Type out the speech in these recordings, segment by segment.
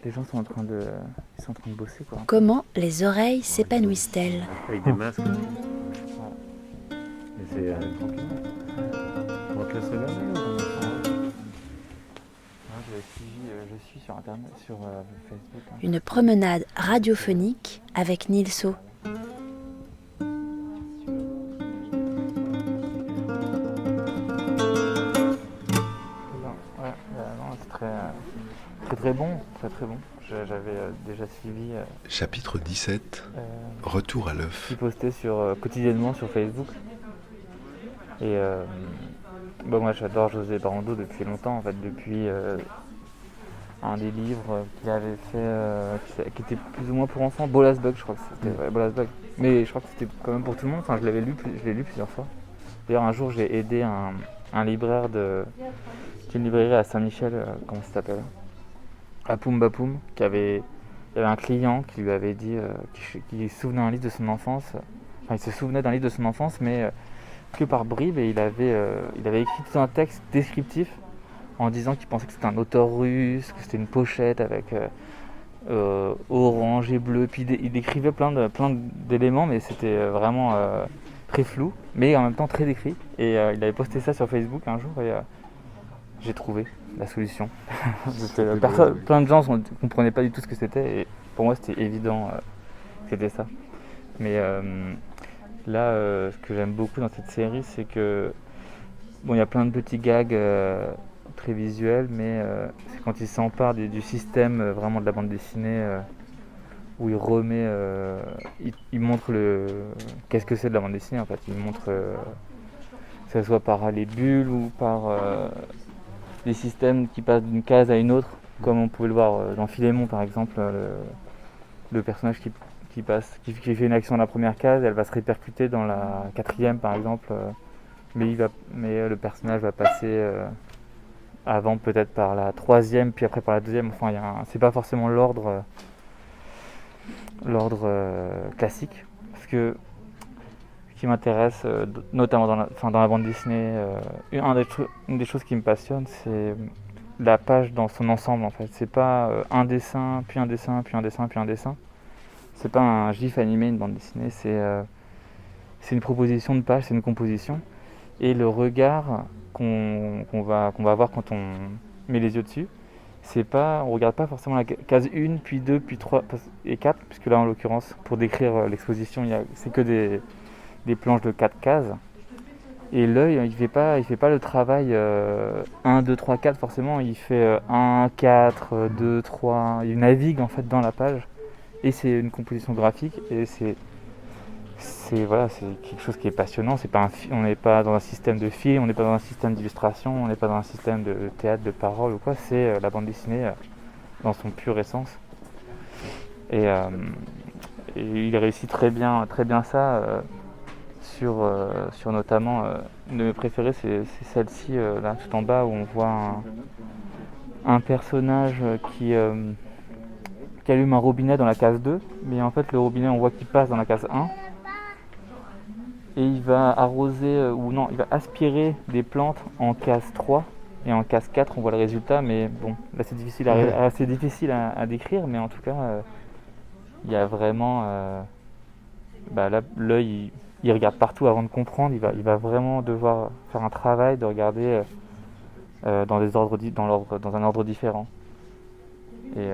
les gens sont en train de bosser, quoi. Comment les oreilles s'épanouissent-elles? Avec des masques. Ouais. Et c'est tranquille. On te laisse regarder là. Je suis sur internet, sur Facebook. Hein. Une promenade radiophonique avec Nilso. Non, c'est très bon, très bon. J'avais déjà suivi Chapitre 17. Retour à l'œuf. qui postait quotidiennement sur Facebook. Et moi j'adore José Barrando depuis longtemps, en fait, depuis un des livres qu'il avait fait, qui était plus ou moins pour enfants, Bolas Bug, je crois que c'était, ouais, Bolas Bug. Mais je crois que c'était quand même pour tout le monde, enfin je l'ai lu plusieurs fois. D'ailleurs un jour j'ai aidé un libraire qui est une librairie à Saint-Michel, comment ça s'appelle, à Poum Bapoum, il y avait un client qui lui avait dit qu'il se souvenait d'un livre de son enfance, enfin il se souvenait d'un livre de son enfance, mais que par bribes, et il avait écrit tout un texte descriptif en disant qu'il pensait que c'était un auteur russe, que c'était une pochette avec orange et bleu, puis il décrivait plein d'éléments, mais c'était vraiment très flou, mais en même temps très décrit, et il avait posté ça sur Facebook un jour, et j'ai trouvé la solution. Plein de gens ne comprenaient pas du tout ce que c'était, et pour moi c'était évident que c'était ça. Mais là, ce que j'aime beaucoup dans cette série, c'est que il y a plein de petits gags très visuels, mais c'est quand il s'empare du système vraiment de la bande dessinée, où il remet, il montre qu'est-ce que c'est de la bande dessinée en fait. Il montre que ce soit par les bulles ou par des systèmes qui passent d'une case à une autre, comme on pouvait le voir dans Philémon par exemple, le personnage qui fait une action dans la première case, elle va se répercuter dans la quatrième par exemple, mais le personnage va passer avant peut-être par la troisième, puis après par la deuxième. Enfin, c'est pas forcément l'ordre classique, parce que ce qui m'intéresse, notamment dans la bande dessinée, une des choses qui me passionne, c'est la page dans son ensemble en fait. C'est pas un dessin, puis un dessin, puis un dessin, puis un dessin. C'est pas un gif animé, une bande dessinée, c'est une proposition de page, c'est une composition. Et le regard qu'on va avoir quand on met les yeux dessus, on regarde pas forcément la case 1, puis 2, puis 3 et 4, puisque là en l'occurrence, pour décrire l'exposition, c'est que des planches de 4 cases. Et l'œil, il fait pas le travail 1, 2, 3, 4 forcément, il fait 1, 4, 2, 3, il navigue en fait dans la page. Et c'est une composition graphique, et c'est quelque chose qui est passionnant. On n'est pas dans un système de film, on n'est pas dans un système d'illustration, on n'est pas dans un système de théâtre, de parole ou quoi. C'est la bande dessinée dans son pure essence. Et il réussit très bien ça sur notamment une de mes préférées, c'est celle-ci là tout en bas, où on voit un personnage qui allume un robinet dans la case 2, mais en fait le robinet on voit qu'il passe dans la case 1. Et il va arroser, il va aspirer des plantes en case 3, et en case 4 on voit le résultat, mais bon, là c'est difficile à décrire, mais en tout cas il y a vraiment là, l'œil il regarde partout avant de comprendre, il va vraiment devoir faire un travail de regarder dans un ordre différent, et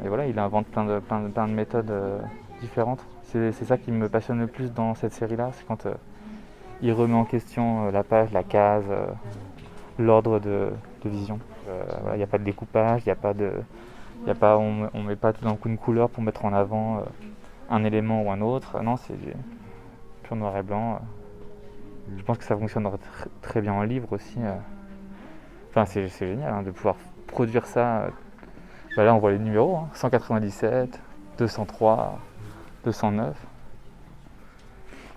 voilà, il invente plein de méthodes différentes. C'est ça qui me passionne le plus dans cette série-là, c'est quand il remet en question la page, la case, l'ordre de vision. Il n'y a pas de découpage, on met pas tout d'un coup une couleur pour mettre en avant un élément ou un autre. Non, c'est du pur noir et blanc. Je pense que ça fonctionnerait très bien en livre aussi. Enfin, c'est génial de pouvoir produire ça. Là, on voit les numéros, 197, 203, 209.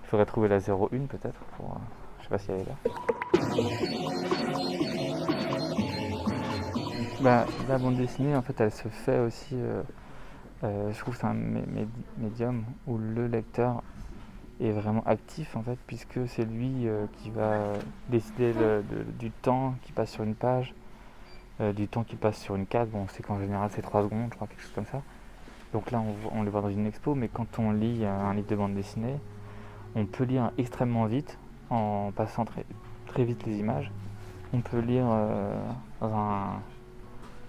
Il faudrait trouver la 01 peut-être. Je sais pas si elle est là. La bande dessinée, en fait, elle se fait aussi. Je trouve que c'est un médium où le lecteur est vraiment actif, en fait, puisque c'est lui qui va décider du temps qui passe sur une page, du temps qui passe sur une case. Bon, on sait qu'en général c'est 3 secondes, je crois, quelque chose comme ça. Donc là, on les voit dans une expo, mais quand on lit un livre de bande dessinée, on peut lire extrêmement vite, en passant très, très vite les images. On peut lire dans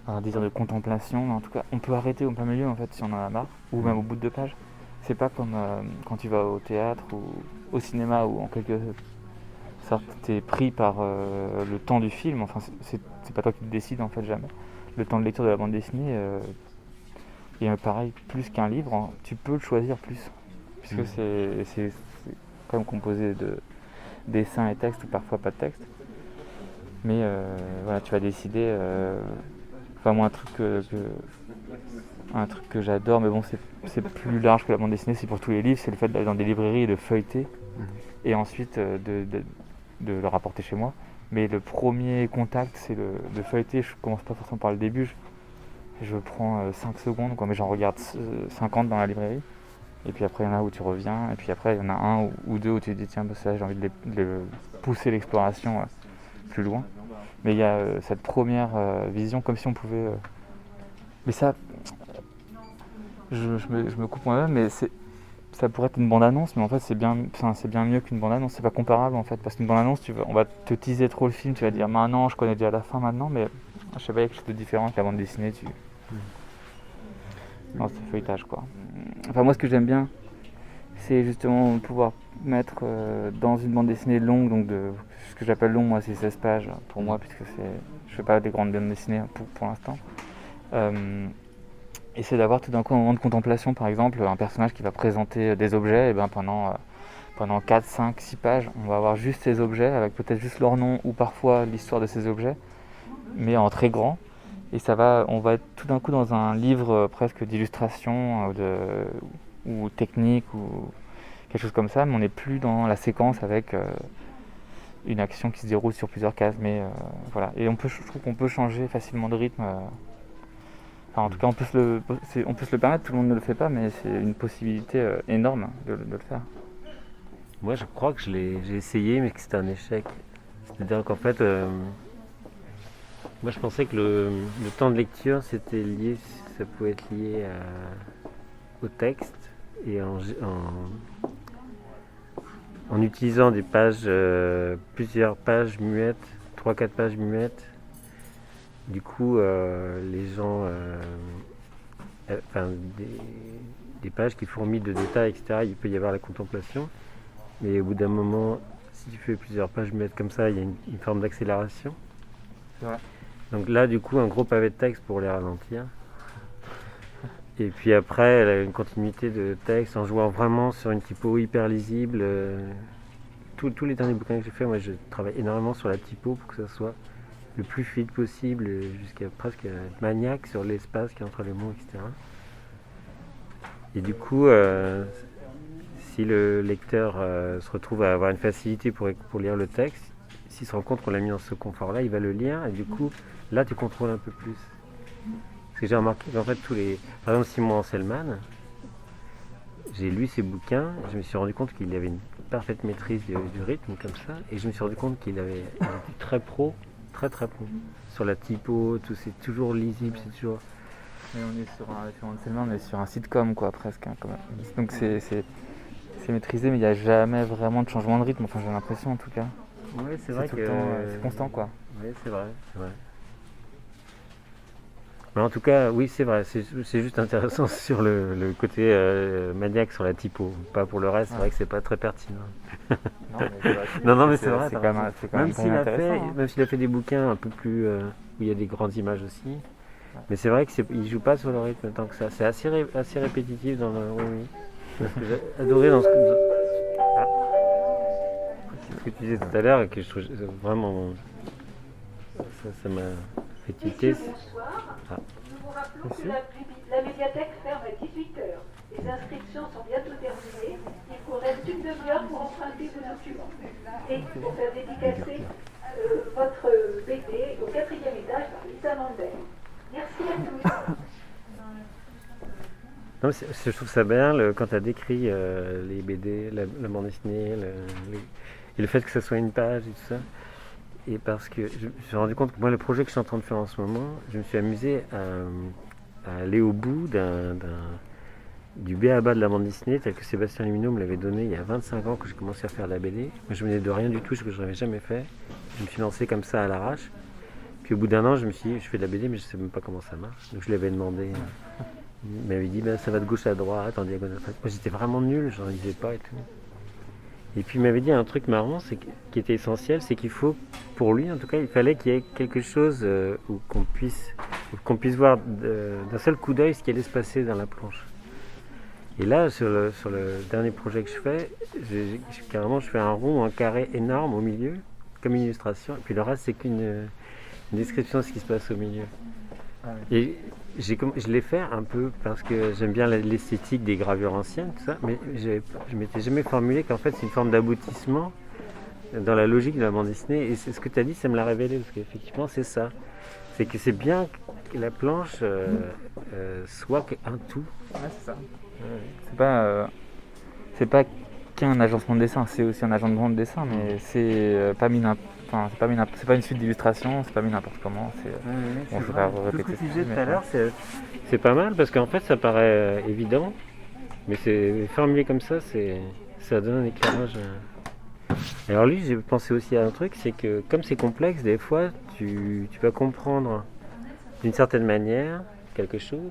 un désir de contemplation, mais en tout cas, on peut arrêter au plein milieu, en fait, si on en a marre, ou même au bout de 2 pages. C'est pas comme quand tu vas au théâtre ou au cinéma, où en quelque sorte, t'es pris par le temps du film. Enfin, c'est pas toi qui te décides, en fait, jamais. Le temps de lecture de la bande dessinée, et pareil, plus qu'un livre, tu peux le choisir plus, puisque c'est quand même composé de dessins et textes, ou parfois pas de texte. Mais voilà, tu vas décider. Enfin, moi, un truc que j'adore, mais bon, c'est plus large que la bande dessinée, c'est pour tous les livres, c'est le fait d'aller dans des librairies et de feuilleter, et ensuite de le rapporter chez moi. Mais le premier contact, c'est de feuilleter. Je commence pas forcément par le début. Je prends 5 secondes, quoi, mais j'en regarde 50 dans la librairie. Et puis après, il y en a où tu reviens. Et puis après, il y en a un ou deux où tu te dis, tiens, bah, ça, j'ai envie de pousser l'exploration plus loin. Mais il y a cette première vision, comme si on pouvait... Mais ça, je me coupe moi-même, mais ça pourrait être une bande-annonce, mais en fait, c'est bien mieux qu'une bande-annonce. C'est pas comparable, en fait, parce qu'une bande-annonce, on va te teaser trop le film, tu vas dire, maintenant, je connais déjà la fin maintenant, mais je sais pas, il y a quelque chose de différent avec la bande dessinée, Non, c'est feuilletage, quoi. Enfin, moi, ce que j'aime bien, c'est justement pouvoir mettre dans une bande dessinée longue, donc ce que j'appelle long, moi, c'est 16 pages pour moi, puisque je fais pas des grandes bandes dessinées pour l'instant. Et c'est d'avoir tout d'un coup un moment de contemplation, par exemple, un personnage qui va présenter des objets, et ben pendant 4, 5, 6 pages, on va avoir juste ces objets, avec peut-être juste leur nom, ou parfois l'histoire de ces objets, mais en très grand. Et on va être tout d'un coup dans un livre presque d'illustration ou technique ou quelque chose comme ça, mais on n'est plus dans la séquence avec une action qui se déroule sur plusieurs cases. Mais voilà. Et je trouve qu'on peut changer facilement de rythme. Enfin, en tout cas, on peut se le permettre. Tout le monde ne le fait pas, mais c'est une possibilité énorme de le faire. Moi, je crois que j'ai essayé, mais que c'était un échec. C'est-à-dire qu'en fait, moi, je pensais que le temps de lecture, ça pouvait être lié au texte et en utilisant des pages, plusieurs pages muettes, 3-4 pages muettes. Du coup, les gens, des pages qui fourmillent de détails, etc. Il peut y avoir la contemplation, mais au bout d'un moment, si tu fais plusieurs pages muettes comme ça, il y a une forme d'accélération. C'est vrai. Donc là, du coup, un gros pavé de texte pour les ralentir. Et puis après, elle a une continuité de texte en jouant vraiment sur une typo hyper lisible. Tous les derniers bouquins que j'ai fait, moi, je travaille énormément sur la typo pour que ça soit le plus fluide possible, jusqu'à presque être maniaque sur l'espace qui est entre les mots, etc. Et du coup, si le lecteur se retrouve à avoir une facilité pour lire le texte, s'il se rend compte qu'on l'a mis dans ce confort-là, il va le lire, et du coup, là, tu contrôles un peu plus. Parce que j'ai remarqué qu'en fait, par exemple, Simon Anselman, j'ai lu ses bouquins, je me suis rendu compte qu'il avait une parfaite maîtrise du rythme, comme ça, et je me suis rendu compte qu'il était très pro, très pro. Sur la typo, c'est toujours lisible, c'est toujours... Mais on est on est sur un sitcom, quoi, presque, hein, quand même. Donc c'est maîtrisé, mais il n'y a jamais vraiment de changement de rythme, enfin j'ai l'impression en tout cas. Oui, c'est vrai que... c'est constant, quoi. Oui, c'est vrai. Mais en tout cas, oui, c'est vrai, c'est juste intéressant sur le côté maniaque sur la typo, pas pour le reste, c'est vrai que c'est pas très pertinent. Non, mais c'est vrai. C'est quand même intéressant. Même s'il a fait des bouquins un peu plus où il y a des grandes images aussi, mais c'est vrai qu'il joue pas sur le rythme tant que ça. C'est assez répétitif dans le. Oui. Parce que j'ai adoré dans ce que tu disais tout à l'heure et que je trouve vraiment ça m'a fait tilter. Nous vous rappelons que la médiathèque ferme à 18h. Les inscriptions sont bientôt terminées. Il vous reste une demi-heure pour emprunter vos documents. Et pour faire dédicacer votre BD au 4e étage par Lisa Mandel. Merci à tous. Non, je trouve ça bien quand tu as décrit les BD, la bande dessinée, et le fait que ce soit une page et tout ça. et parce que je me suis rendu compte que moi, le projet que je suis en train de faire en ce moment, je me suis amusé à aller au bout du b.a.-ba de la bande dessinée, tel que Sébastien Lumineau me l'avait donné il y a 25 ans que j'ai commencé à faire de la BD. Moi, je venais de rien du tout, ce que je n'avais jamais fait. Je me suis lancé comme ça à l'arrache. Puis au bout d'un an, je me suis dit, je fais de la BD, mais je ne sais même pas comment ça marche. Donc je lui avais demandé. Il m'avait dit, ça va de gauche à droite, en diagonale. Moi, j'étais vraiment nul, je n'en lisais pas et tout. Et puis il m'avait dit un truc marrant, qui était essentiel, c'est qu'il faut, pour lui en tout cas, il fallait qu'il y ait quelque chose où qu'on puisse voir d'un seul coup d'œil ce qui allait se passer dans la planche. Et là, sur le dernier projet que je fais, carrément, je fais un rond, un carré énorme au milieu, comme une illustration, et puis le reste, c'est qu'une description de ce qui se passe au milieu. Ah oui. Et je l'ai fait un peu parce que j'aime bien l'esthétique des gravures anciennes, tout ça, mais je m'étais jamais formulé qu'en fait c'est une forme d'aboutissement dans la logique de la bande dessinée. Et c'est ce que tu as dit, ça me l'a révélé, parce qu'effectivement c'est ça. C'est que c'est bien que la planche soit un tout. Ouais, c'est ça. C'est pas qu'un agencement de dessin, c'est aussi un agencement de dessin, mais c'est pas une suite d'illustrations, c'est pas mis n'importe comment. Bon, je vais pas répéter ce que tu disais tout à l'heure, c'est pas mal parce qu'en fait ça paraît évident, mais c'est formulé comme ça, ça donne un éclairage. Alors lui, j'ai pensé aussi à un truc, c'est que comme c'est complexe, des fois tu vas comprendre d'une certaine manière quelque chose.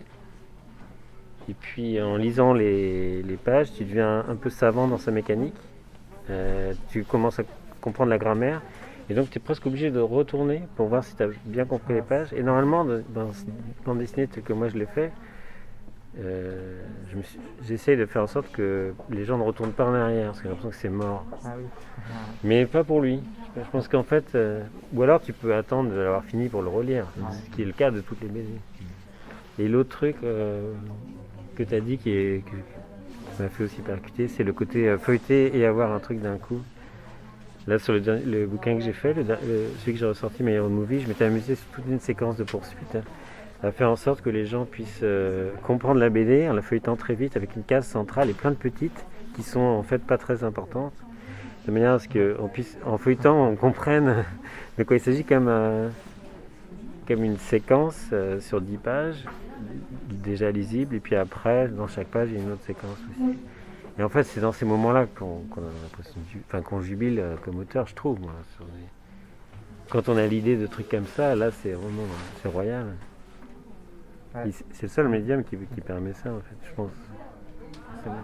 Et puis en lisant les pages, tu deviens un peu savant dans sa mécanique. Tu commences à comprendre la grammaire. Et donc tu es presque obligé de retourner pour voir si tu as bien compris les pages. Et normalement, dans cette bande dessinée telle que moi je l'ai fait, j'essaye de faire en sorte que les gens ne retournent pas en arrière, parce que j'ai l'impression que c'est mort. Ah oui. Mais pas pour lui. Je pense qu'en fait, ou alors tu peux attendre de l'avoir fini pour le relire, ce qui est le cas de toutes les BD. Et l'autre truc que tu as dit qui m'a fait aussi percuter, c'est le côté feuilleter et avoir un truc d'un coup. Là, sur le bouquin que j'ai fait, celui que j'ai ressorti, Meilleur Movie, je m'étais amusé sur toute une séquence de poursuite à faire en sorte que les gens puissent comprendre la BD en la feuilletant très vite avec une case centrale et plein de petites qui sont en fait pas très importantes, de manière à ce qu'on puisse, en feuilletant, on comprenne de quoi il s'agit comme une séquence sur 10 pages, déjà lisible, et puis après, dans chaque page, il y a une autre séquence aussi. Et en fait, c'est dans ces moments-là qu'on jubile comme auteur, je trouve. Moi, quand on a l'idée de trucs comme ça, là, c'est royal. Ouais. C'est le seul médium qui permet ça, en fait, je pense. C'est bon.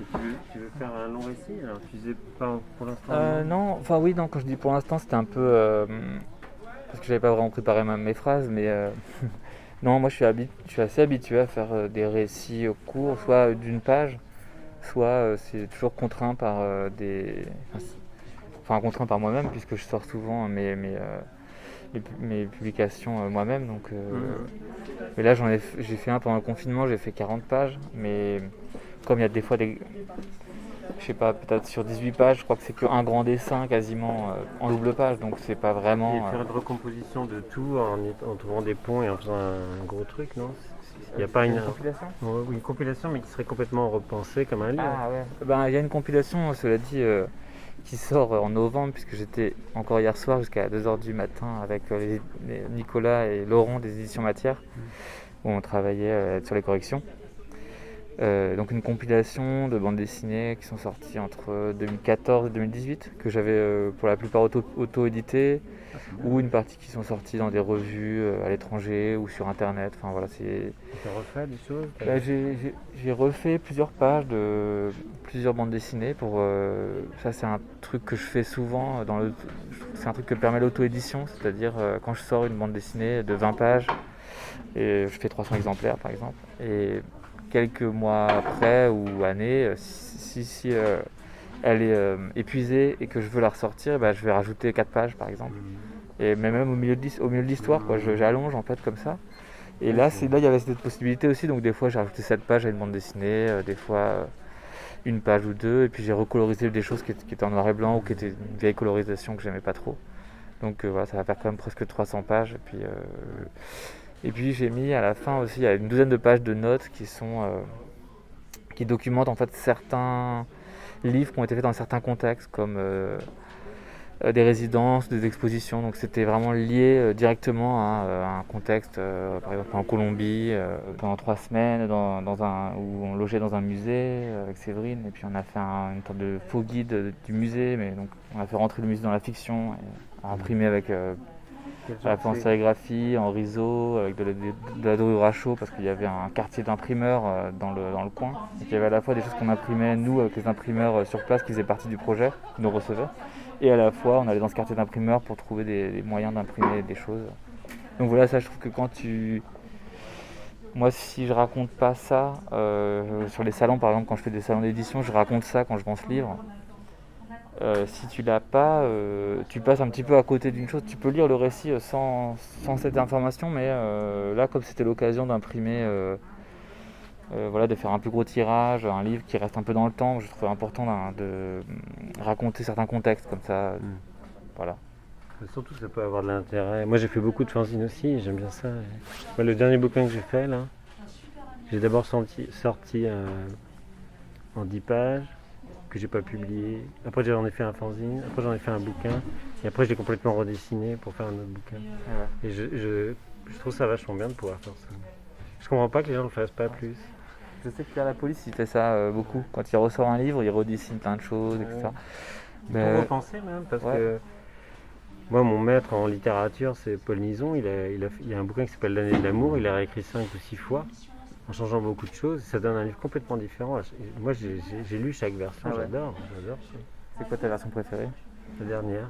Et tu veux faire un long récit? Alors, tu disais pas pour l'instant non, quand je dis pour l'instant, c'était un peu... parce que j'avais pas vraiment préparé mes phrases, mais... Non, moi je suis assez habitué à faire des récits courts, soit d'une page, soit c'est toujours contraint par contraint par moi-même, puisque je sors souvent mes publications moi-même. Donc, mais là j'ai fait un pendant le confinement, j'ai fait 40 pages, mais comme il y a des fois je sais pas, peut-être sur 18 pages, je crois que c'est qu'un grand dessin quasiment en double page, donc c'est pas vraiment... Et faire une recomposition de tout en trouvant des ponts et en faisant un gros truc, non? Il n'y a pas une compilation? Une compilation, mais qui serait complètement repensée comme un livre. Ah ouais. Il y a une compilation, cela dit, qui sort en novembre, puisque j'étais encore hier soir jusqu'à 2h du matin avec Nicolas et Laurent des éditions Matière, où on travaillait sur les corrections. Donc une compilation de bandes dessinées qui sont sorties entre 2014 et 2018, que j'avais pour la plupart auto-éditées, ou une partie qui sont sorties dans des revues à l'étranger ou sur internet. Enfin voilà, c'est... Tu as refait des choses? J'ai refait plusieurs pages de plusieurs bandes dessinées pour ça, c'est un truc que je fais souvent c'est un truc que permet l'auto-édition, c'est-à-dire quand je sors une bande dessinée de 20 pages et je fais 300 exemplaires par exemple, et quelques mois après ou années, si elle est épuisée et que je veux la ressortir, je vais rajouter 4 pages par exemple. Et même au milieu de l'histoire, j'allonge en fait comme ça. Et là, il y avait cette possibilité aussi, donc des fois j'ai rajouté 7 pages à une bande dessinée, des fois une page ou deux, et puis j'ai recolorisé des choses qui étaient en noir et blanc ou qui étaient une vieille colorisation que j'aimais pas trop. Donc voilà, ça va faire quand même presque 300 pages. Et puis j'ai mis à la fin aussi, il y a une douzaine de pages de notes qui documentent en fait certains livres qui ont été faits dans certains contextes, comme des résidences, des expositions. Donc c'était vraiment lié directement à un contexte, par exemple en Colombie, pendant 3 semaines, où on logeait dans un musée avec Séverine, et puis on a fait une sorte de faux guide du musée, mais donc on a fait rentrer le musée dans la fiction, et imprimé avec à la fois en sérigraphie, en riso, avec de la dorure à chaud, parce qu'il y avait un quartier d'imprimeurs dans le coin. Donc il y avait à la fois des choses qu'on imprimait, nous, avec les imprimeurs sur place qui faisaient partie du projet, qui nous recevaient, et à la fois on allait dans ce quartier d'imprimeurs pour trouver des moyens d'imprimer des choses. Donc voilà, ça je trouve que moi, si je raconte pas ça, sur les salons par exemple, quand je fais des salons d'édition, je raconte ça quand je vends ce livre. Si tu l'as pas, tu passes un petit peu à côté d'une chose. Tu peux lire le récit sans cette information, mais là, comme c'était l'occasion d'imprimer, de faire un plus gros tirage, un livre qui reste un peu dans le temps, je trouvais important de raconter certains contextes comme ça. Voilà. Surtout, ça peut avoir de l'intérêt. Moi, j'ai fait beaucoup de fanzines aussi, j'aime bien ça. Moi, le dernier bouquin que j'ai fait, là, j'ai d'abord sorti en 10 pages, que j'ai pas publié. Après, j'en ai fait un fanzine, après, j'en ai fait un bouquin, et après, je l'ai complètement redessiné pour faire un autre bouquin. Et je trouve ça vachement bien de pouvoir faire ça. Je comprends pas que les gens ne le fassent pas plus. Je sais que Pierre la Police, il fait ça beaucoup. Quand il ressort un livre, il redessine plein de choses, etc. Il faut repenser même, parce que moi, mon maître en littérature, c'est Paul Nizon. Il y a un bouquin qui s'appelle L'année de l'amour. Il a réécrit 5 ou 6 fois, en changeant beaucoup de choses. Ça donne un livre complètement différent. Moi, j'ai lu chaque version. J'adore. C'est quoi ta version préférée? La dernière.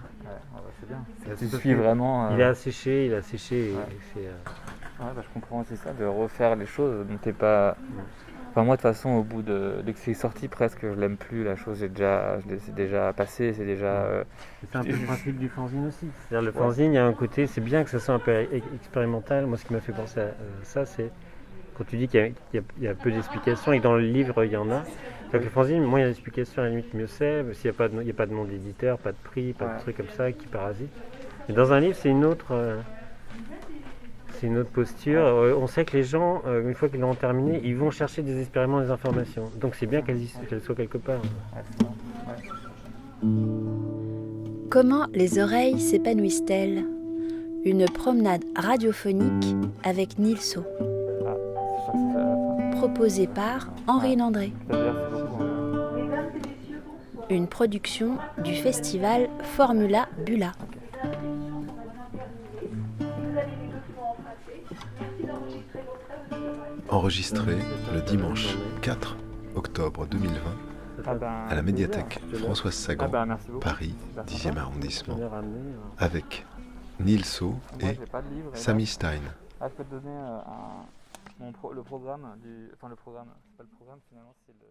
C'est bien. Tu suis vraiment. Il a asséché. je comprends, c'est ça, de refaire les choses dont t'es pas. Enfin, moi, de toute façon, dès que c'est sorti, presque, je l'aime plus. La chose, c'est déjà passé, c'est déjà. C'est un peu le principe du fanzine aussi. C'est-à-dire, le fanzine, il y a un côté, c'est bien que ça soit un peu expérimental. Moi, ce qui m'a fait penser à ça, c'est quand tu dis qu'il y a peu d'explications et que dans le livre, il y en a. Donc, le fanzine, moins il y a d'explications, à la limite, mieux c'est. S'il n'y a pas de nom d'éditeur, pas de prix, pas de trucs comme ça qui parasitent. Et dans un livre, c'est une autre posture. On sait que les gens, une fois qu'ils l'ont terminé, ils vont chercher désespérément des informations. Donc c'est bien qu'elles soient quelque part. Comment les oreilles s'épanouissent-elles? Une promenade radiophonique avec Nilso. Proposée par Henri Landré. Mesdames et messieurs, bonsoir. Une production du festival Formula Bula. Vous avez les documents empruntés. Merci d'enregistrer votre œuvre. Enregistré le dimanche 4 octobre 2020 à la médiathèque Françoise Sagan, Merci beaucoup. Paris, 10e arrondissement, On est ramené, avec Nilso Moi, et j'ai pas de livre, et là- Samy Stein. je peux te donner le programme le programme, c'est pas le programme finalement, c'est le.